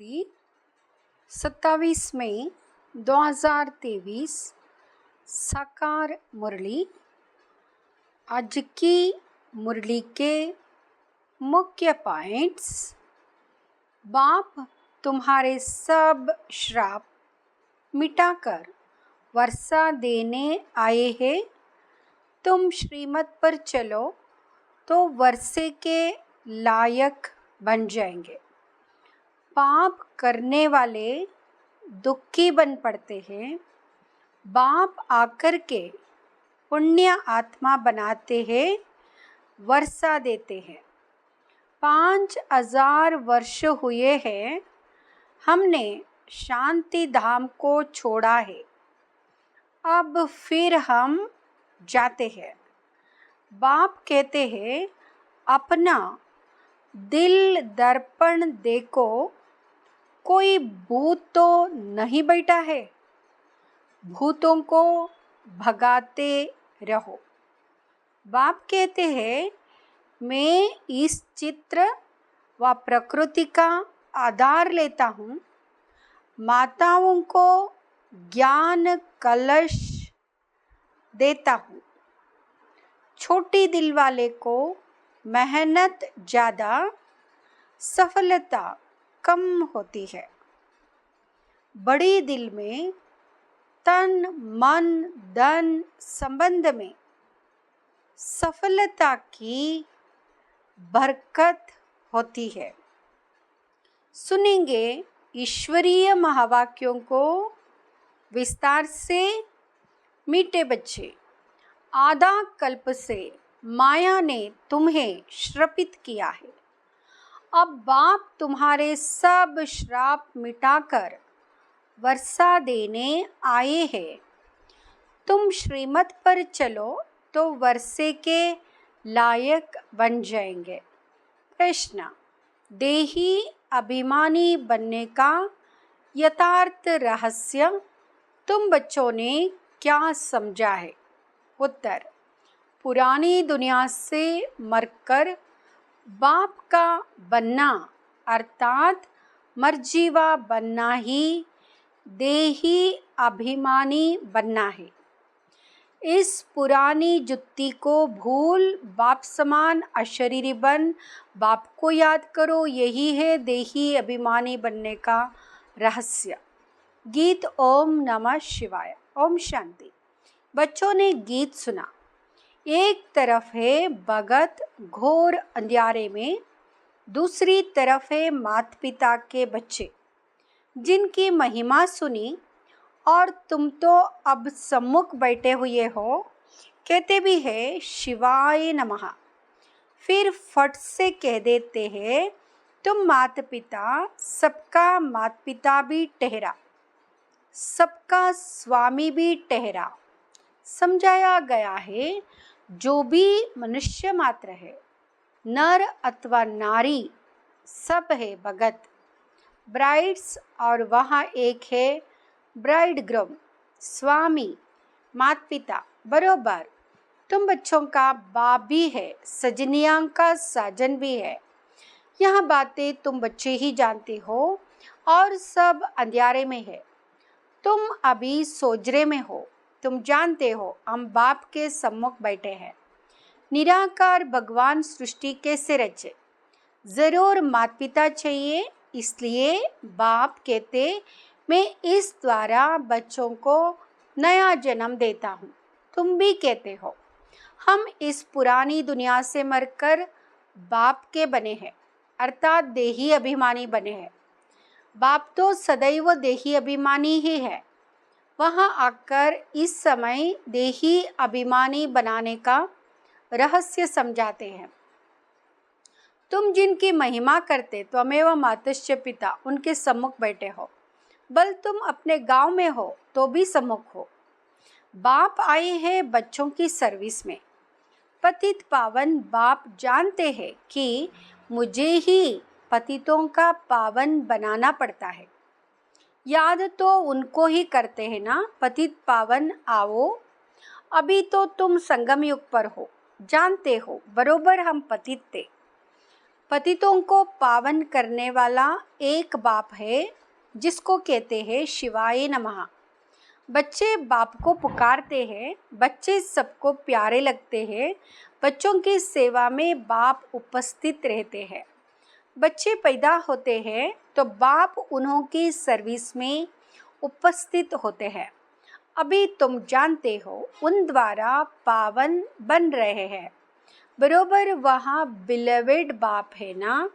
तिथि 27 मई 2023। साकार मुरली। आज की मुरली के मुख्य पॉइंट्स। बाप तुम्हारे सब श्राप मिटाकर वर्षा देने आए हैं। तुम श्रीमत पर चलो तो वर्षे के लायक बन जाएंगे। पाप करने वाले दुखी बन पड़ते हैं। बाप आकर के पुण्य आत्मा बनाते हैं, वर्षा देते हैं। 5000 वर्ष हुए हैं हमने शांति धाम को छोड़ा है। अब फिर हम जाते हैं। बाप कहते हैं अपना दिल दर्पण देखो, कोई भूत तो नहीं बैठा है। भूतों को भगाते रहो। बाप कहते हैं मैं इस चित्र व प्रकृति का आधार लेता हूँ। माताओं को ज्ञान कलश देता हूँ। छोटी दिल वाले को मेहनत ज़्यादा, सफलता कम होती है। बड़ी दिल में तन मन धन संबंध में सफलता की बरकत होती है। सुनेंगे ईश्वरीय महावाक्यों को विस्तार से। मीठे बच्चे, आधा कल्प से माया ने तुम्हें श्रापित किया है। अब बाप तुम्हारे सब श्राप मिटाकर वर्षा देने आए हैं। तुम श्रीमत पर चलो तो वर्षे के लायक बन जाएंगे। प्रश्न, देही अभिमानी बनने का यथार्थ रहस्य तुम बच्चों ने क्या समझा है? उत्तर, पुरानी दुनिया से मरकर बाप का बनना अर्थात मरजीवा बनना ही देही अभिमानी बनना है। इस पुरानी जुत्ती को भूल बाप समान अशरीरी बन बाप को याद करो। यही है देही अभिमानी बनने का रहस्य। गीत ओम नमः शिवाय। ओम शांति। बच्चों ने गीत सुना। एक तरफ है भगत घोर अंधियारे में, दूसरी तरफ है माता पिता के बच्चे जिनकी महिमा सुनी। और तुम तो अब सम्मुख बैठे हुए हो, कहते भी है शिवाय नमः। फिर फट से कह देते हैं तुम माता पिता सबका माता पिता भी ठहरा, सबका स्वामी भी ठहरा। समझाया गया है जो भी मनुष्य मात्र है, नर अथवा नारी, सब है भगत ब्राइड्स। और वहाँ एक है ब्राइड ग्रूम, स्वामी माता पिता बरोबर। तुम बच्चों का बाप भी है, सजनियां का साजन भी है। यह बातें तुम बच्चे ही जानते हो और सब अंधियारे में है। तुम अभी सोजरे में हो। तुम जानते हो हम बाप के सम्मुख बैठे हैं। निराकार भगवान सृष्टि कैसे रचे? ज़रूर माता पिता चाहिए, इसलिए बाप कहते मैं इस द्वारा बच्चों को नया जन्म देता हूँ। तुम भी कहते हो हम इस पुरानी दुनिया से मरकर बाप के बने हैं अर्थात देही अभिमानी बने हैं। बाप तो सदैव देही अभिमानी ही है। वहाँ आकर इस समय देही अभिमानी बनाने का रहस्य समझाते हैं। तुम जिनकी महिमा करते त्वमेव मातश्च पिता, उनके सम्मुख बैठे हो। बल तुम अपने गांव में हो तो भी सम्मुख हो। बाप आए हैं बच्चों की सर्विस में। पतित पावन बाप जानते हैं कि मुझे ही पतितों का पावन बनाना पड़ता है। याद तो उनको ही करते हैं ना, पतित पावन आओ। अभी तो तुम संगम युग पर हो, जानते हो बरोबर हम पतित थे। पतितों को पावन करने वाला एक बाप है जिसको कहते हैं शिवाय नमः। बच्चे बाप को पुकारते हैं, बच्चे सबको प्यारे लगते हैं, बच्चों की सेवा में बाप उपस्थित रहते हैं। बच्चे पैदा होते हैं तो बाप उन्हों की सर्विस में उपस्थित होते हैं। अभी तुम जानते हो उन द्वारा पावन बन रहे हैं। बरोबर वहाँ बिलवेड बाप है ना,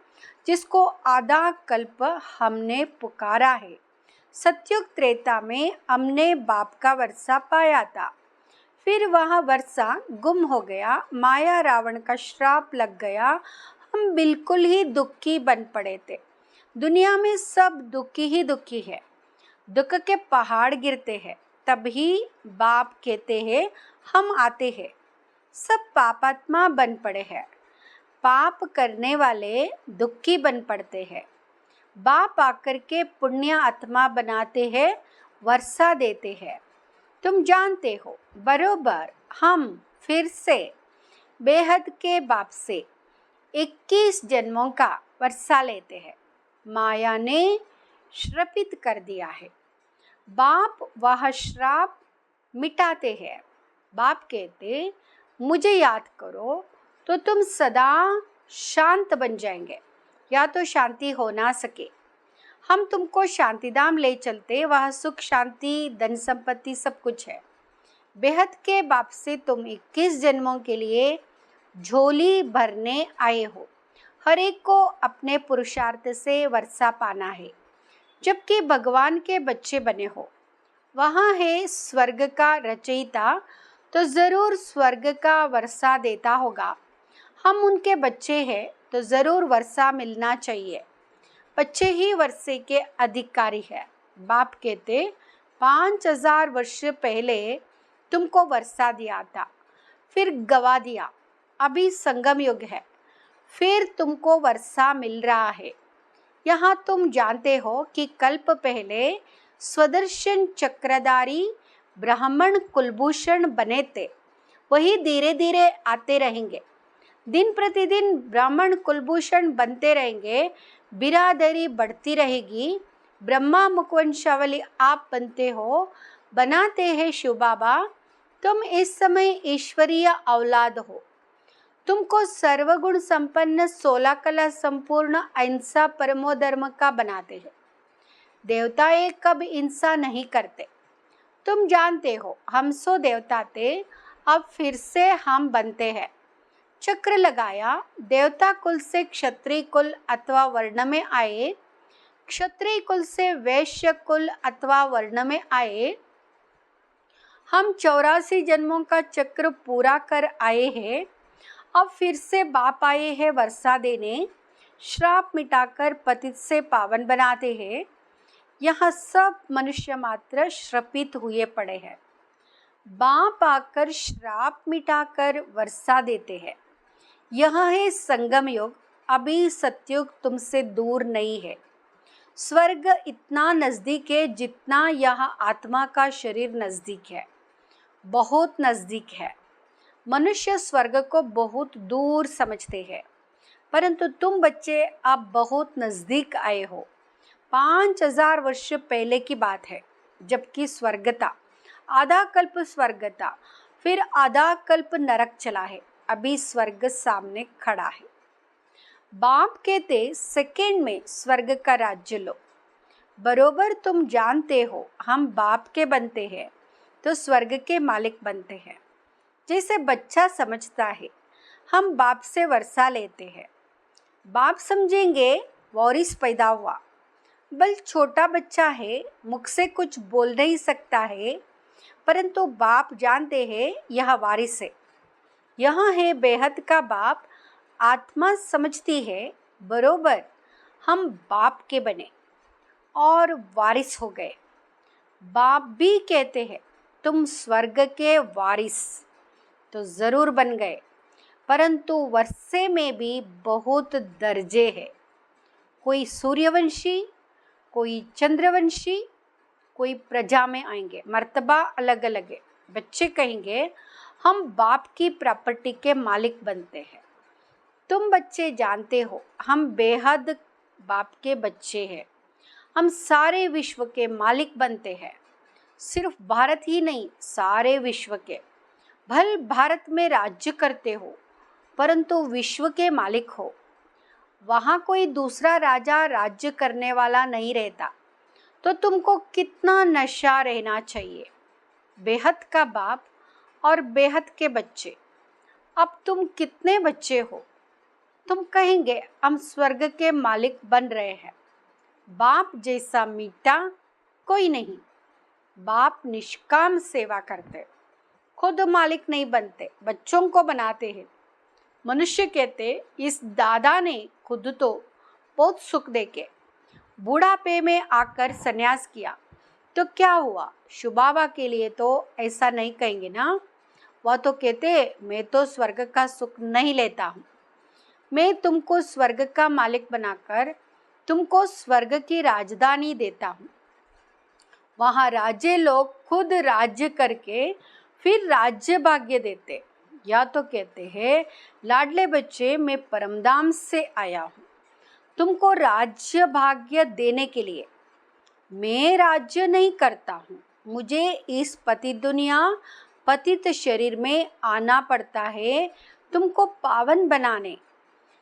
जिसको आधा कल्प हमने पुकारा है। सतयुग त्रेता में हमने बाप का वर्षा पाया था, फिर वह वर्षा गुम हो गया, माया रावण का श्राप लग गया, हम बिल्कुल ही दुखी बन पड़े थे। दुनिया में सब दुखी ही दुखी है, दुख के पहाड़ गिरते हैं, तभी बाप कहते हैं हम आते हैं। सब पापात्मा बन पड़े हैं, पाप करने वाले दुखी बन पड़ते हैं। बाप आकर के पुण्य आत्मा बनाते हैं, वर्षा देते हैं। तुम जानते हो बरोबर हम फिर से बेहद के बाप से 21 जन्मों का वर्षा लेते हैं। माया ने श्रापित कर दिया है, बाप वह श्राप मिटाते हैं। बाप कहते मुझे याद करो तो तुम सदा शांत बन जाएंगे, या तो शांति हो ना सके। हम तुमको शांतिधाम ले चलते, वह सुख शांति धन संपत्ति सब कुछ है। बेहद के बाप से तुम 21 जन्मों के लिए झोली भरने आए हो। हर एक को अपने पुरुषार्थ से वर्षा पाना है। जबकि भगवान के बच्चे बने हो, वहाँ है स्वर्ग का रचयिता, तो ज़रूर स्वर्ग का वर्षा देता होगा। हम उनके बच्चे हैं तो ज़रूर वर्षा मिलना चाहिए। बच्चे ही वर्षे के अधिकारी है। बाप कहते 5000 वर्ष पहले तुमको वर्षा दिया था, फिर गवा दिया, अभी संगम युग है, फिर तुमको वर्षा मिल रहा है। यहाँ तुम जानते हो कि कल्प पहले स्वदर्शन चक्रधारी ब्राह्मण कुलभूषण बने थे, वही धीरे धीरे आते रहेंगे। दिन प्रतिदिन ब्राह्मण कुलभूषण बनते रहेंगे, बिरादरी बढ़ती रहेगी। ब्रह्मा मुखवंशावली आप बनते हो, बनाते हैं शिव बाबा। तुम इस समय ईश्वरीय औलाद हो। तुमको सर्वगुण संपन्न 16 कला संपूर्ण अहिंसा परमो धर्म का बनाते हैं। देवताएं कब हिंसा नहीं करते। तुम जानते हो हम सो देवता थे, अब फिर से हम बनते हैं। चक्र लगाया, देवता कुल से क्षत्रिय कुल अथवा वर्ण में आए, क्षत्रिय कुल से वैश्य कुल अथवा वर्ण में आए। हम 84 जन्मों का चक्र पूरा कर आए हैं। अब फिर से बाप आए हैं वर्षा देने, श्राप मिटाकर पतित से पावन बनाते हैं। यहाँ सब मनुष्य मात्र श्रापित हुए पड़े हैं। बाप आकर श्राप मिटाकर वर्षा देते हैं। यह है संगम युग, अभी सतयुग तुमसे दूर नहीं है। स्वर्ग इतना नज़दीक है जितना यह आत्मा का शरीर नज़दीक है, बहुत नज़दीक है। मनुष्य स्वर्ग को बहुत दूर समझते हैं, परंतु तुम बच्चे अब बहुत नज़दीक आए हो। 5000 वर्ष पहले की बात है, जबकि स्वर्ग था, आधा कल्प स्वर्ग था, फिर आधा कल्प नरक चला है, अभी स्वर्ग सामने खड़ा है। बाप कहते सेकेंड में स्वर्ग का राज्य लो। बरोबर तुम जानते हो हम बाप के बनते हैं तो स्वर्ग के मालिक बनते हैं। जैसे बच्चा समझता है, हम बाप से वर्षा लेते हैं। बाप समझेंगे वारिस पैदा हुआ। बल छोटा बच्चा है, मुख से कुछ बोल नहीं सकता है, परंतु बाप जानते हैं यह वारिस है। यहाँ है बेहद का बाप। आत्मा समझती है बरोबर हम बाप के बने और वारिस हो गए। बाप भी कहते हैं तुम स्वर्ग के वारिस तो ज़रूर बन गए, परंतु वर्षे में भी बहुत दर्जे है। कोई सूर्यवंशी, कोई चंद्रवंशी, कोई प्रजा में आएंगे, मर्तबा अलग अलग है। बच्चे कहेंगे हम बाप की प्रॉपर्टी के मालिक बनते हैं। तुम बच्चे जानते हो हम बेहद बाप के बच्चे हैं। हम सारे विश्व के मालिक बनते हैं। सिर्फ भारत ही नहीं, सारे विश्व के। भल भारत में राज्य करते हो परंतु विश्व के मालिक हो। वहाँ कोई दूसरा राजा राज्य करने वाला नहीं रहता, तो तुमको कितना नशा रहना चाहिए। बेहद का बाप और बेहद के बच्चे। अब तुम कितने बच्चे हो? तुम कहेंगे हम स्वर्ग के मालिक बन रहे हैं। बाप जैसा मीठा कोई नहीं। बाप निष्काम सेवा करते, खुद मालिक नहीं बनते, बच्चों को बनाते हैं। मनुष्य कहते इस दादा ने खुद तो बहुत सुख देके बूढ़ापे में आकर संन्यास किया, तो क्या हुआ? शुबाबा के लिए तो ऐसा नहीं कहेंगे ना। वह तो कहते मैं तो स्वर्ग का सुख नहीं लेता हूँ। मैं तुमको स्वर्ग का मालिक बनाकर तुमको स्वर्ग की राजधानी देता हूँ। वहाँ राज्य लोग खुद राज्य करके फिर राज्य भाग्य देते। या तो कहते हैं लाडले बच्चे मैं परमधाम से आया हूँ तुमको राज्य भाग्य देने के लिए। मैं राज्य नहीं करता हूँ। मुझे इस पतित दुनिया पतित शरीर में आना पड़ता है तुमको पावन बनाने।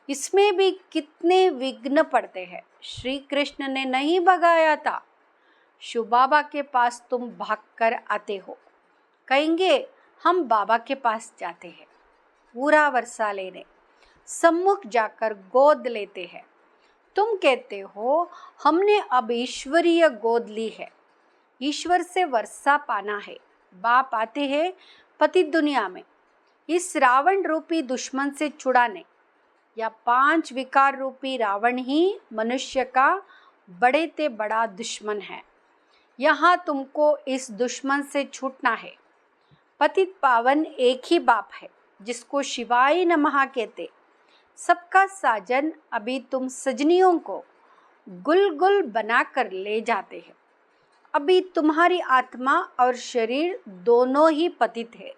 इसमें भी कितने विघ्न पड़ते हैं। श्री कृष्ण ने नहीं भगाया था। शिव बाबा के पास तुम भागकर आते हो। कहेंगे हम बाबा के पास जाते हैं, पूरा वर्षा लेने सम्मुख जाकर गोद लेते हैं। तुम कहते हो हमने अब ईश्वरीय गोद ली है, ईश्वर से वर्षा पाना है। बाप आते हैं पतित दुनिया में इस रावण रूपी दुश्मन से छुड़ाने। या 5 विकार रूपी रावण ही मनुष्य का बड़े ते बड़ा दुश्मन है। यहाँ तुमको इस दुश्मन से छूटना है। पतित पावन एक ही बाप है जिसको शिवाय नमः कहते। सबका साजन अभी तुम सजनियों को गुल गुल बनाकर ले जाते हैं। अभी तुम्हारी आत्मा और शरीर दोनों ही पतित है।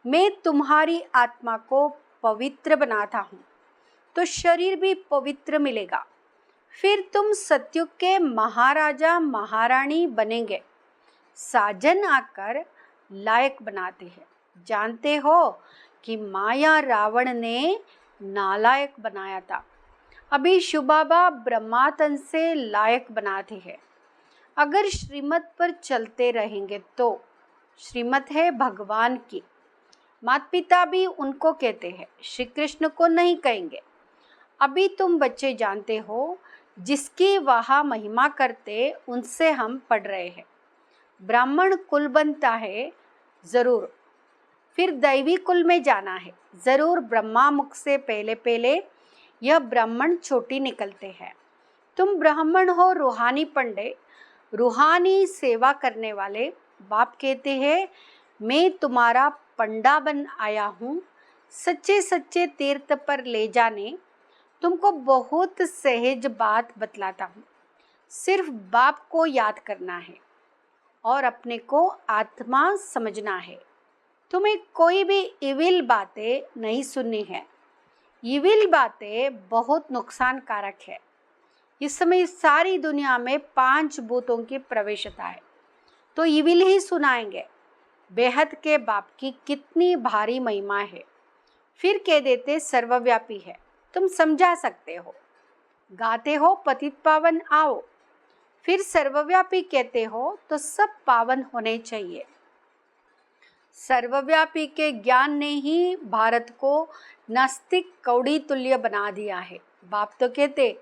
मैं तुम्हारी आत्मा को पवित्र बनाता हूँ तो शरीर भी पवित्र मिलेगा। फिर तुम सत्युग के महाराजा महारानी बनेंगे। साजन आकर लायक बनाते हैं। जानते हो कि माया रावण ने नालायक बनाया था। अभी शिव बाबा ब्रह्मातन से लायक बनाते हैं। अगर श्रीमत पर चलते रहेंगे तो श्रीमत है भगवान की। माता पिता भी उनको कहते हैं, श्री कृष्ण को नहीं कहेंगे। अभी तुम बच्चे जानते हो जिसकी वहाँ महिमा करते उनसे हम पढ़ रहे हैं। ब्राह्मण कुल बनता है ज़रूर, फिर दैवी कुल में जाना है ज़रूर। ब्रह्मा मुख से पहले पहले यह ब्राह्मण छोटी निकलते हैं। तुम ब्राह्मण हो रूहानी पंडे, रूहानी सेवा करने वाले। बाप कहते हैं मैं तुम्हारा पंडा बन आया हूँ सच्चे सच्चे तीर्थ पर ले जाने। तुमको बहुत सहज बात बतलाता हूँ। सिर्फ बाप को याद करना है और अपने को आत्मा समझना है। तुम्हें कोई भी इविल बातें नहीं सुननी है। इविल बातें बहुत नुकसानकारक है। इस समय सारी दुनिया में 5 भूतों की प्रवेशता है, तो इविल ही सुनाएंगे। बेहद के बाप की कितनी भारी महिमा है। फिर कह देते सर्वव्यापी है। तुम समझा सकते हो। गाते हो पतित पावन आओ, फिर सर्वव्यापी कहते हो तो सब पावन होने चाहिए। सर्वव्यापी के ज्ञान ने ही भारत को नास्तिक कौड़ी तुल्य बना दिया है। बाप तो कहते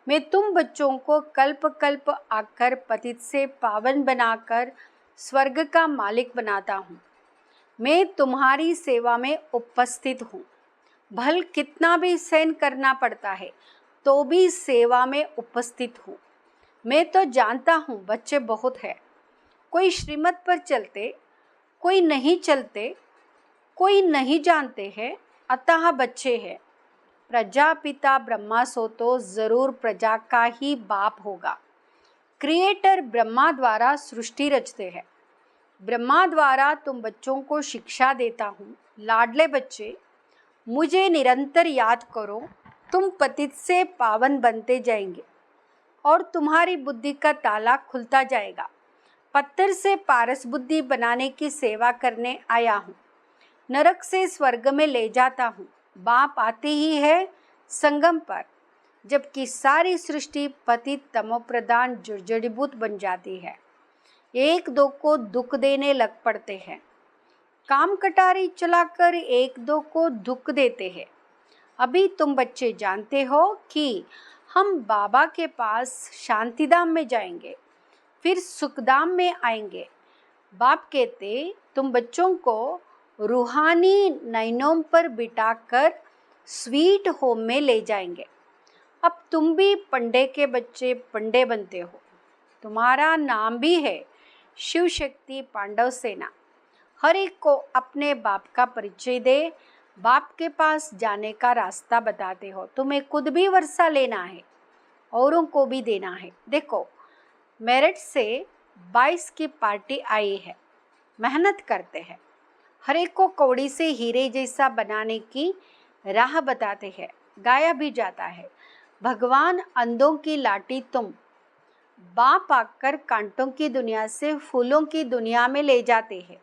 मैं तुम बच्चों को कल्प कल्प आकर पतित से पावन बनाकर स्वर्ग का मालिक बनाता हूँ। मैं तुम्हारी सेवा में उपस्थित हूँ। भल कितना भी सहन करना पड़ता है तो भी सेवा में उपस्थित हूँ। मैं तो जानता हूँ बच्चे बहुत है। कोई श्रीमत पर चलते, कोई नहीं चलते, कोई नहीं जानते हैं, अतः बच्चे हैं। प्रजापिता ब्रह्मा सो तो ज़रूर प्रजा का ही बाप होगा। क्रिएटर ब्रह्मा द्वारा सृष्टि रचते हैं। ब्रह्मा द्वारा तुम बच्चों को शिक्षा देता हूँ। लाडले बच्चे, मुझे निरंतर याद करो, तुम पतित से पावन बनते जाएंगे और तुम्हारी बुद्धि का ताला खुलता जाएगा। पत्थर से पारस बुद्धि बनाने की सेवा करने आया हूँ। नरक से स्वर्ग में ले जाता हूँ। बाप आते ही है संगम पर, जबकि सारी सृष्टि पतित तमोप्रधान जड़ीबूट बन जाती है। एक दो को दुख देने लग पड़ते हैं। काम कटारी चलाकर एक दो को दुख देते हैं। अभी तुम बच्चे जानते हो कि हम बाबा के पास शांतिधाम में जाएंगे, फिर सुखधाम में आएंगे। बाप कहते तुम बच्चों को रूहानी नैनों पर बिठाकर स्वीट होम में ले जाएंगे। अब तुम भी पंडे के बच्चे पंडे बनते हो। तुम्हारा नाम भी है शिव शक्ति पांडव सेना। हर एक को अपने बाप का परिचय दे, बाप के पास जाने का रास्ता बताते हो। तुम्हें खुद भी वर्षा लेना है, औरों को भी देना है। देखो, मेरठ से 22 की पार्टी आई है। मेहनत करते हैं, हर एक को कौड़ी से हीरे जैसा बनाने की राह बताते हैं। गाया भी जाता है, भगवान अंधों की लाठी तुम, बाप आकर कांटों की दुनिया से फूलों की दुनिया में ले जाते हैं।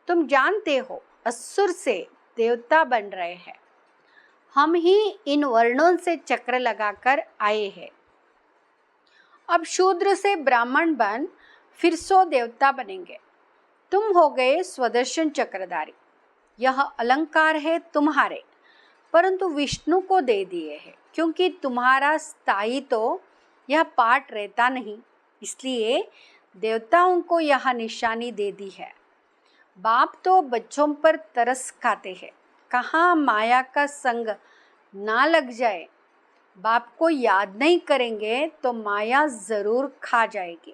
तुम जानते हो असुर से देवता बन रहे हैं। हम ही इन वर्णों से चक्र लगाकर आए हैं। अब शूद्र से ब्राह्मण बन फिर 100 देवता बनेंगे। तुम हो गए स्वदर्शन चक्रधारी। यह अलंकार है तुम्हारे, परंतु विष्णु को दे दिए हैं, क्योंकि तुम्हारा स्थायी तो यह पाठ रहता नहीं, इसलिए देवताओं को यह निशानी दे दी है। बाप तो बच्चों पर तरस खाते हैं, कहाँ माया का संग ना लग जाए। बाप को याद नहीं करेंगे तो माया ज़रूर खा जाएगी।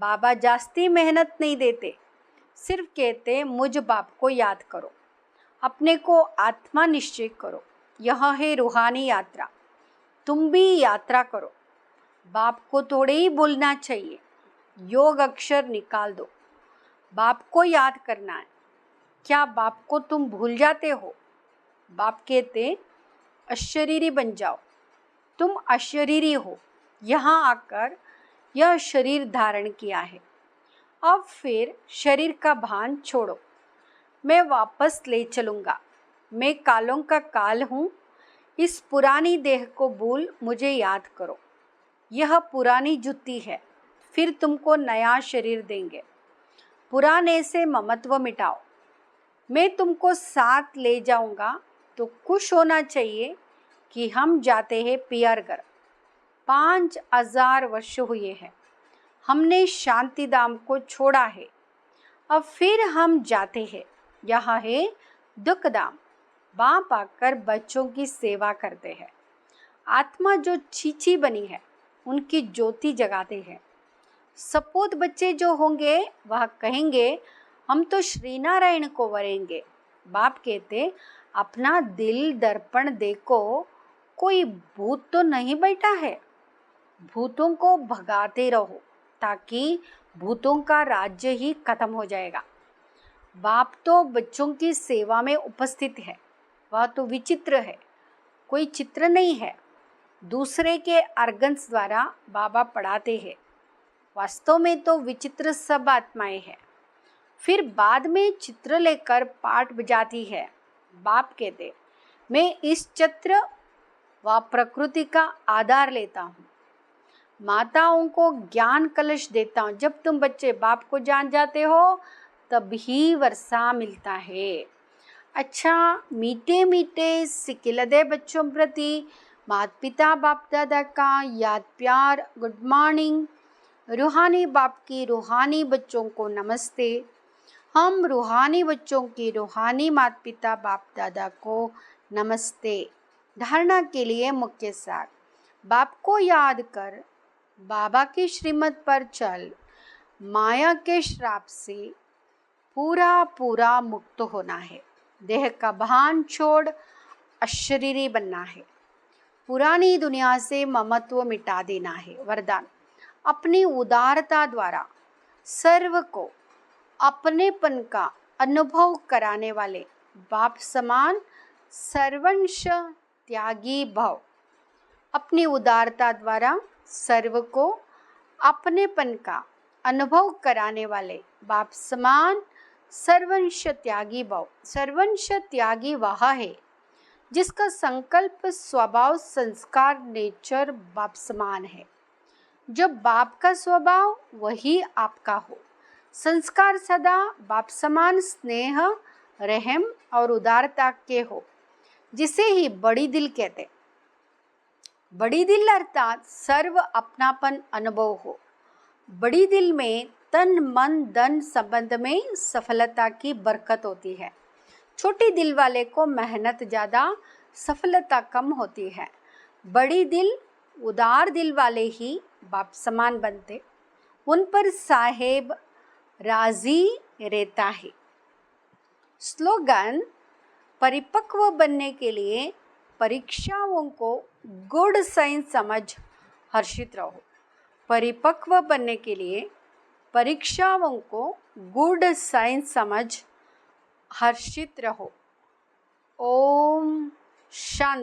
बाबा जास्ती मेहनत नहीं देते, सिर्फ कहते मुझ बाप को याद करो, अपने को आत्मा निश्चय करो। यह है रूहानी यात्रा। तुम भी यात्रा करो। बाप को थोड़े ही बोलना चाहिए, योग अक्षर निकाल दो। बाप को याद करना है। क्या बाप को तुम भूल जाते हो? बाप कहते अशरीरी बन जाओ। तुम अशरीरी हो, यहाँ आकर यह शरीर धारण किया है। अब फिर शरीर का भान छोड़ो, मैं वापस ले चलूँगा। मैं कालों का काल हूँ। इस पुरानी देह को भूल मुझे याद करो। यह पुरानी जुत्ती है, फिर तुमको नया शरीर देंगे। पुराने से ममत्व मिटाओ। मैं तुमको साथ ले जाऊँगा तो खुश होना चाहिए कि हम जाते हैं पियरघर। 5000 वर्ष हुए हैं हमने शांतिधाम को छोड़ा है। अब फिर हम जाते हैं, यहाँ है दुखधाम। बाप आकर बच्चों की सेवा करते हैं। आत्मा जो चीची बनी है उनकी ज्योति जगाते हैं। सपूत बच्चे जो होंगे वह कहेंगे हम तो श्री नारायण को वरेंगे। बाप कहते अपना दिल दर्पण देखो, कोई भूत तो नहीं बैठा है। भूतों को भगाते रहो ताकि भूतों का राज्य ही खत्म हो जाएगा। बाप तो बच्चों की सेवा में उपस्थित है। वह तो विचित्र है, कोई चित्र नहीं है। दूसरे के अर्गन्स द्वारा बाबा पढ़ाते हैं। वास्तव में तो विचित्र सब आत्माएं हैं, फिर बाद में चित्र लेकर पाठ बजाती है। बाप कहते मैं इस चित्र व प्रकृति का आधार लेता हूँ। माताओं को ज्ञान कलश देता हूँ। जब तुम बच्चे बाप को जान जाते हो तभी वर्षा मिलता है। अच्छा, मीठे मीठे सिकिलदे बच्चों प्रति माता पिता बाप दादा का याद प्यार, गुड मॉर्निंग। रूहानी बाप की रूहानी बच्चों को नमस्ते। हम रूहानी बच्चों की रूहानी माता पिता बाप दादा को नमस्ते। धारणा के लिए मुख्य सार, बाप को याद कर, बाबा की श्रीमत पर चल, माया के श्राप से पूरा पूरा मुक्त होना है। देह का भान छोड़ अशरीरी बनना है। पुरानी दुनिया से ममत्व मिटा देना है। वरदान, अपनी उदारता द्वारा सर्व को अपनेपन का अनुभव कराने वाले बाप समान सर्वंश त्यागी भव। अपनी उदारता द्वारा सर्व को अपनेपन का अनुभव कराने वाले बाप समान सर्वंश त्यागी भव। सर्वंश त्यागी वह है जिसका संकल्प, स्वभाव, संस्कार, नेचर बाप समान है। जो बाप का स्वभाव वही आपका हो। संस्कार सदा बाप समान स्नेह, रहम और उदारता के हो, जिसे ही बड़ी दिल कहते। बड़ी दिल अर्थात सर्व अपनापन अनुभव हो। बड़ी दिल में तन मन धन संबंध में सफलता की बरकत होती है। छोटी दिल वाले को मेहनत ज़्यादा, सफलता कम होती है। बड़ी दिल, उदार दिल वाले ही बाप समान बनते। उन पर साहेब राजी रहता है। स्लोगन: परिपक्व बनने के लिए परीक्षाओं को गुड साइन समझ हर्षित रहो। परिपक्व बनने के लिए परीक्षाओं को गुड साइन समझ हर्षित रहो। ओम शांति।